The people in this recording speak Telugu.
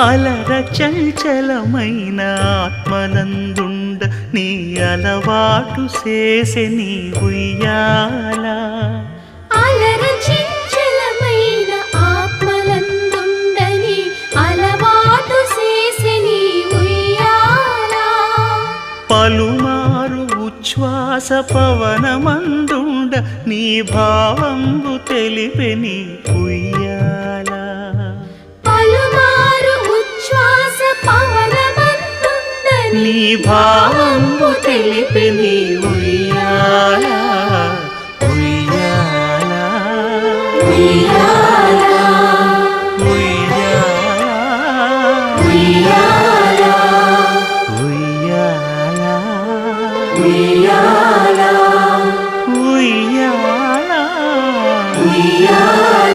అలర చంచలమైన ఆత్మనందుండ నీ అలవాటు చేసే నీ ఉయ్యాల అలర చంచలమైన ఆత్మనందుండ నీ అలవాటు చేసే నీ ఉయ్యాల పలుమారు ఉచ్ఛ్వాస పవనమందుండ నీ భావంబు తెలిపే నీ ఉయ్యాల పలుమారు ఉచ్ఛ్వాస పవనమందుండ నీ భావంబు తెలిపే నీ ఉయ్యాల